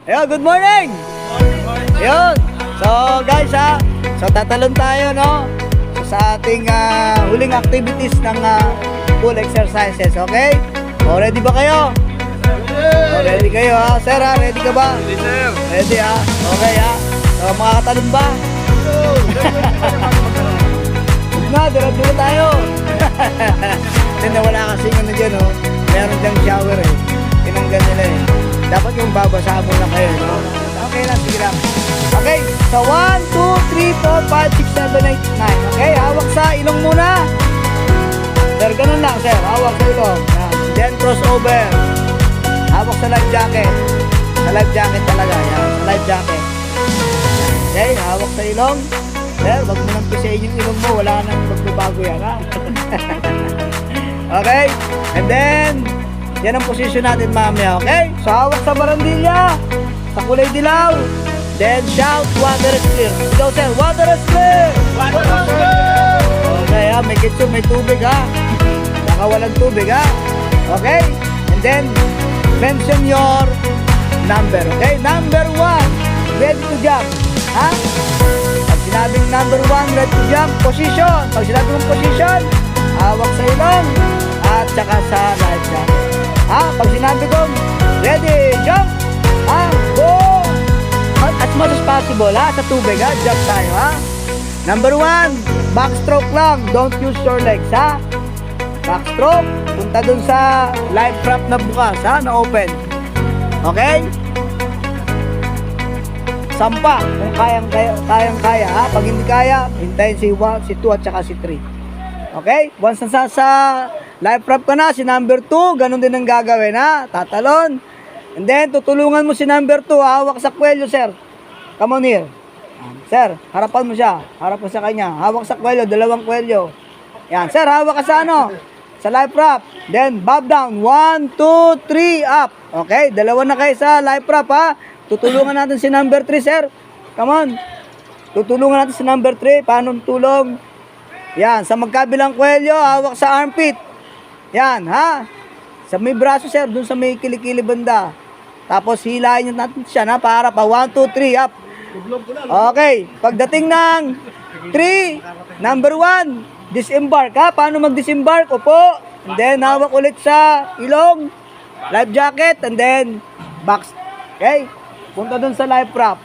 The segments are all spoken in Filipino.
Ayun, good morning! Ayun. So guys so tatalon tayo no. So, sa ating huling activities ng pool exercises, okay? O, ready ba kayo? O, ready kayo Sir ready ka ba? Ready, sir. Ready Okay So makakatalon ba? Huwag na, dira-dira tayo. Kasi nawala kasing ano dyan meron dyang shower tinanggal nila dapat yung babasa mo lang kayo no? Okay lang, sige lang. Okay, so 1, 2, 3, 4, 5, 6, 7, 8, 9. Okay, hawak sa ilong muna. Sir, ganun lang sir, hawak sa ilong. Then crossover. Hawak sa life jacket. Sa life jacket talaga, sa life jacket. Okay, hawak sa ilong. Sir, wag mo nang pisayin yung ilong mo, wala nang magbabago yan Okay, and then yan ang posisyon natin mamaya, okay? So hawak sa barandilya, sa kulay dilaw. Then shout, water is clear. Ikaw sir, water is clear! Water is clear! Okay may kitso, may tubig Saka walang tubig Okay? And then, mention your number, okay? Number 1, ready to jump. Pag sinabing number 1, ready to jump, position. Pag sinabing position, hawak sa ilong at saka sa life jacket. Pag sinabi ko, ready, jump! Go! As much as possible, sa tubig, jump tayo, Number 1, backstroke lang. Don't use your legs, Backstroke, punta dun sa life raft na bukas, na open. Okay? Sampa, kung kayang-kaya, Pag hindi kaya, hintayin si 1, si 2, at saka si 3. Okay? Once na sa life raft ka na, si number 2, ganun din ang gagawin, Tatalon. And then, tutulungan mo si number 2, hawak sa kwelyo, sir. Come on here. Sir, harapan mo siya. Harap mo sa kanya. Hawak sa kwelyo, dalawang kwelyo. Yan. Sir, hawak ka sa sa life raft. Then, bob down. 1, 2, 3, up. Okay, dalawa na kayo sa life raft, Tutulungan natin si number 3, sir. Come on. Tutulungan natin si number 3. Paano tulong? Yan, sa magkabilang kwelyo, hawak sa armpit. Yan, Sa may braso, sir, dun sa may kilikili banda. Tapos hilahin natin siya para pa 1, 2, 3, up. Okay, pagdating ng 3, number 1, disembark, Paano mag-disembark? Upo. And then hawak ulit sa ilong, life jacket, and then box. Okay? Punta dun sa life raft.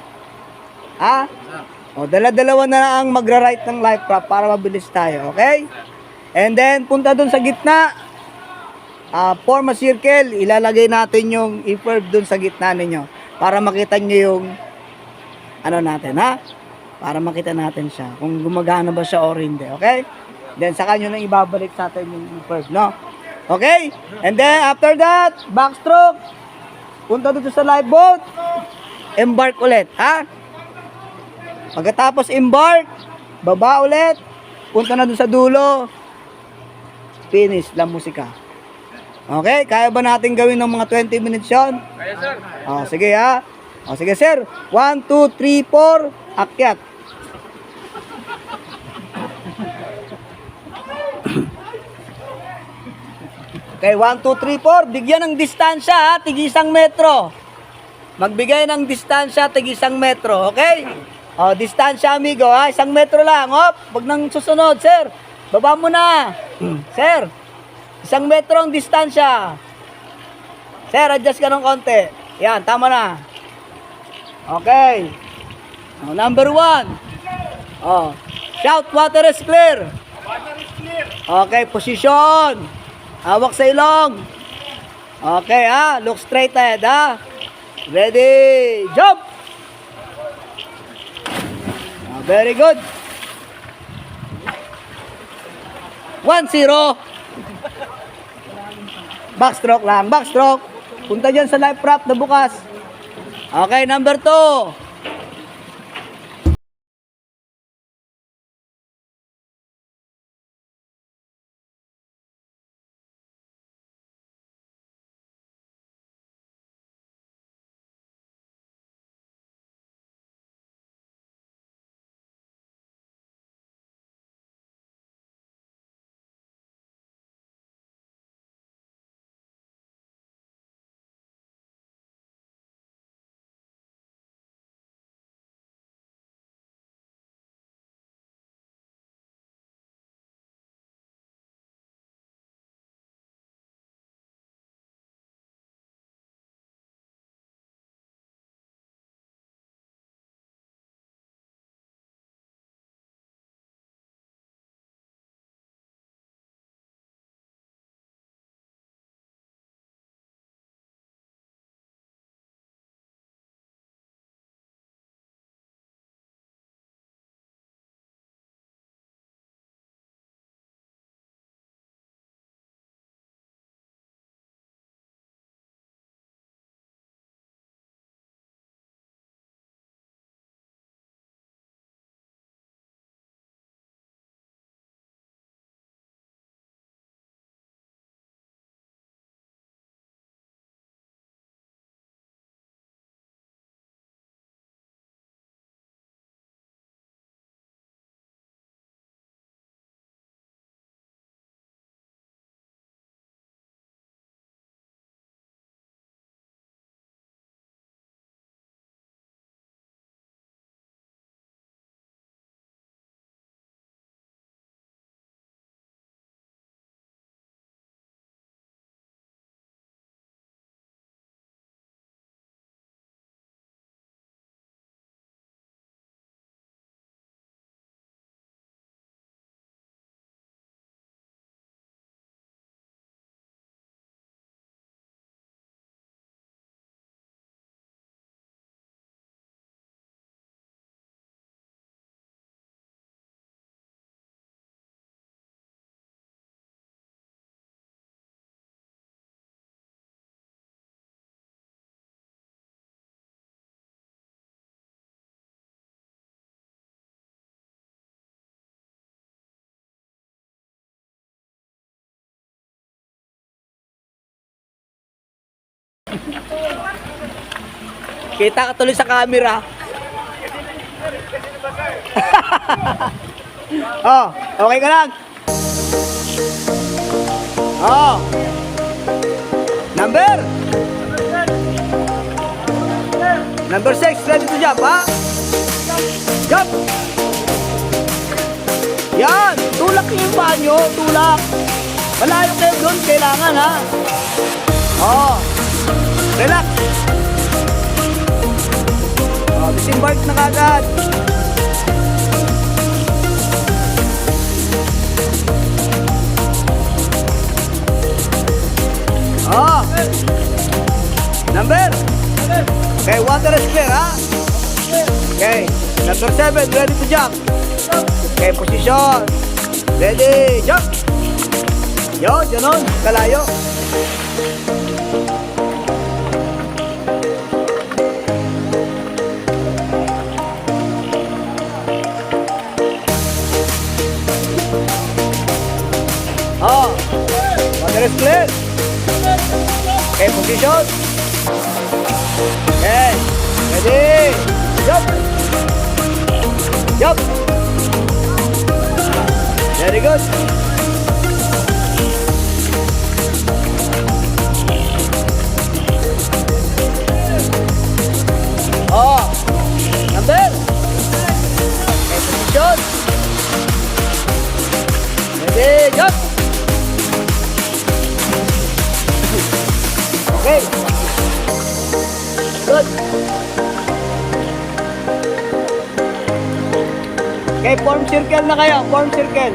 Dala-dalawa na ang magra-right ng life raft para mabilis tayo, okay? And then punta dun sa gitna. Form a circle, ilalagay natin yung e-curve dun sa gitna ninyo para makita nyo yung natin, para makita natin siya kung gumagana ba siya or hindi, okay? Then saka nyo nang ibabalik sa atin yung e-curve, no? Okay? And then after that, backstroke, punta dito sa lifeboat, embark ulit, Pagkatapos embark, baba ulit, punta na dun sa dulo, finish la musika. Okay, kaya ba natin gawin ng mga 20 minutes yun? Kaya, sir. Sige sige sir, 1, 2, 3, 4, akyat. Okay, 1, 2, 3, 4, bigyan ng distansya tig 1 metro. Magbigay ng distansya tig 1 metro, okay? Distansya amigo, 1 metro lang, wag nang susunod, sir. Baba mo na. Sir, 1 metro ang distansya. Sir, adjust ka ng konti. Yan, tama na. Okay. Number 1. Shout, water is clear. Water is clear. Okay, position. Hawak sa ilong. Okay, look straight ahead, Ready, jump. Very good. 1-0. Backstroke lang, backstroke. Punta dyan sa life raft na bukas. Okay, number 2. Kita ka tuloy sa camera. Oh, okay ka lang? Oh. Number 6, ready to jump, ha? Jump! Yan! Tulak niyo yung paa nyo, tulak! Malayo kayo doon, kailangan, ha? Oh. Relax! Oh, disembark na kagad! Oh! Number! Okay, water is clear, ha? Okay, number 7, ready to jump. Okay, position. Ready, jump. Yo, ganon, kalayo. Oh, water is clear. Okay, position. Okay, ready, jump. Jump. Very good. Oh, number. Okay, position. Ready, jump. Okay. Good. Okay, form circle na kayo. Form circle.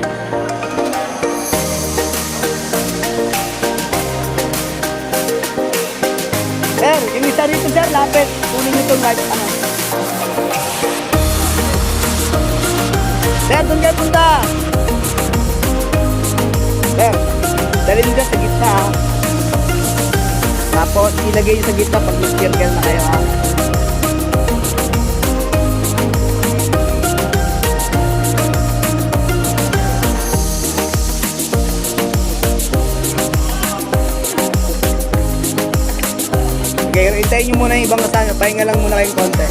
Sir, yung isa rito, sir, lapit. Kunin nyo itong right, ano. Sir, doon kayo punta. Sir, dalhin nyo dyan sa gitna, ha. Tapos, ilagay nyo sa gitna pag may circle na kayo, ha. Okay, hintayin nyo muna yung ibang kasama. Pahinga lang muna kayong konti.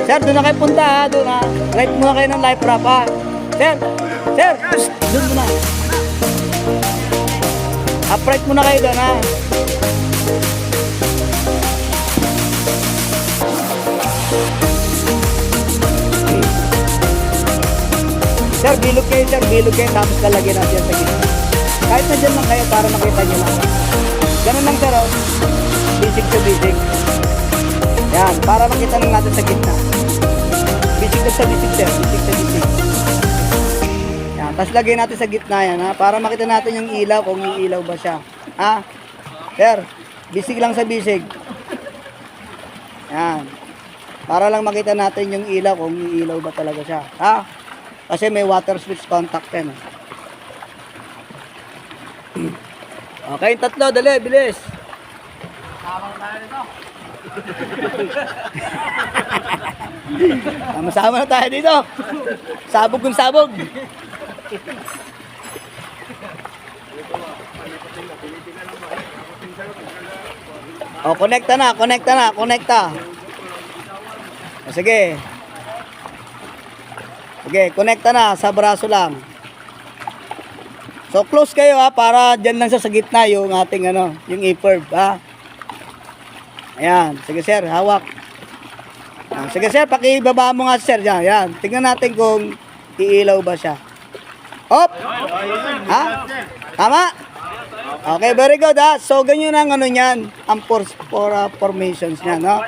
Sir, doon na kayo punta, ha. Doon, ha. Right muna kayo ng life wrap, ha. Sir, sir, doon muna. Upright muna kayo doon, ha. Sir, bilog kayo, sir. Bilog kayo. Tapos lalagyan natin sa gitna. Kahit na dyan lang kayo para makita nyo lang. Ganun lang, sir, oh. Basic to basic. Yan, para makita lang natin sa gitna. Basic to sa basic, sir. Basic to basic. Yan, tapos lagay natin sa gitna yan, ha. Para makita natin yung ilaw, kung iilaw ba siya. Ha? Sir, basic lang sa basic. Yan. Para lang makita natin yung ilaw, kung iilaw ba talaga siya. Ha? Kasi may water switch contact yan. Okay, tatlo, dali, bilis. Tawang tayo nito. Sama-sama na tayo dito. Sabog kung sabog. O, konekta na, konekta na, konekta. O, sige. Sige, konekta na, sa braso lang. So, close kayo, ha, para dyan lang sa gitna yung ating, ano, yung e-perb, ha. Ayan, sige sir, hawak. Ayan, sige sir, pakibaba mo nga sir, dyan, ayan. Tingnan natin kung iilaw ba siya. Hop! Ha? Tama? Okay, very good, ha. So, ganyan ang ano niyan, ang formations niya, no?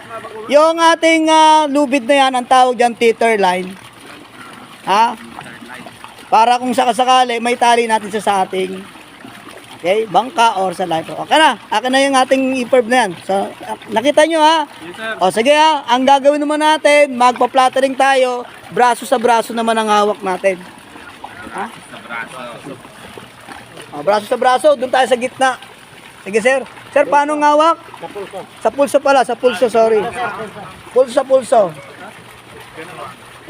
Yung ating lubid na yan, ang tawag dyan, tether line. Ha? Para kung sakasakali, may tali natin sa ating, okay, bangka or sa life. Okay na, akin na yung ating e-perb na yan. So, nakita nyo, ha? Yes, sir. O sige, ha, ang gagawin naman natin, magpa-flattering tayo, braso sa braso naman ang hawak natin. Ha? Sa braso. O, braso sa braso, doon tayo sa gitna. Sige, sir. Sir, paano ang hawak? Sa pulso. Sa pulso pala, sa pulso, sorry. Pulso sa pulso.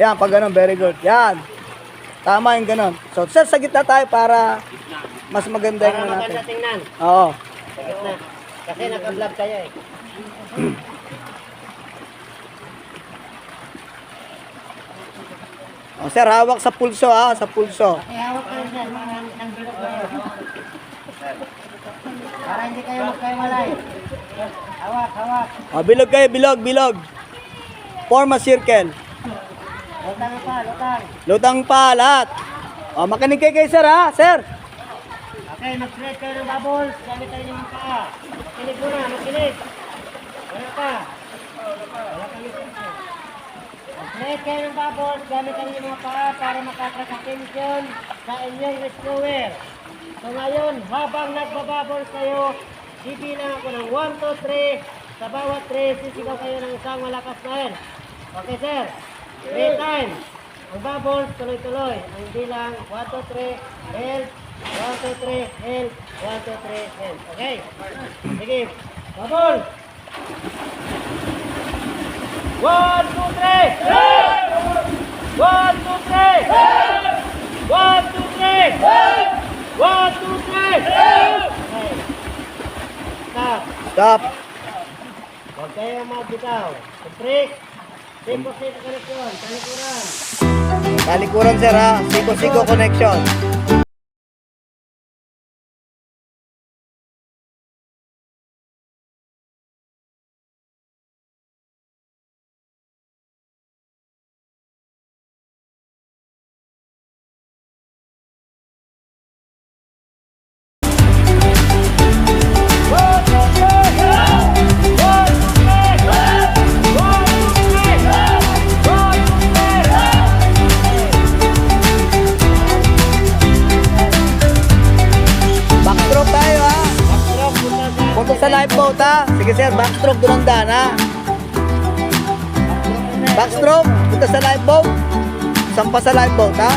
Yan, pag ganun, very good. Yan. Tama yung ganun. So, sir, sa gitna tayo para mas maganda yung Para ano natin. maganda tingnan. Oo. Sa gitna. Kasi naka-vlog kayo eh. O, sir, hawak sa pulso ha, sa pulso. Ihawak kayo sir, para ang bilog kayo. Para hindi kayo magkahiwalay. Hawak, hawak. O, bilog kayo, bilog, bilog. Form a circle. Lutang pa, lutang. Lutang pa, lahat. O, makinig kayo sir ha, sir. Okay, mag-create kayo ng bubbles. Gamit tayo ng mga paa. Makinig muna, makinig. Wala pa. Wala kami sensor. Mag-create kayo ng bubbles. Gamit tayo ng mga paa para makaka-attention sa inyong rescuer. So ngayon, habang nagbabubbles kayo, bibilang ako ng 1, 2, 3. Sa bawat 3, sisigaw kayo ng isang malakas na L. Okay, sir? 3 times. Ang bubbles, tuloy-tuloy. Ang bilang, 1, 2, 3, help. 1, 2, 3, help. 1, 2, 3, help. Okay? Sige. Bubble! 1, 2, 3, help! 1, 2, 3, help! 1, 2, 3, help! 1, 2, 3, help! Okay. Stop. Stop. Huwag kayong magbitaw. Break. Siko-siko connection. Talikuran. Talikuran sir ha, siko-siko connection. Backstroke tayo ha. Punta sa lifeboat ha. Sige sir, backstroke doon ang daan ha. Backstroke, punta sa lifeboat. Sampa sa lifeboat ha.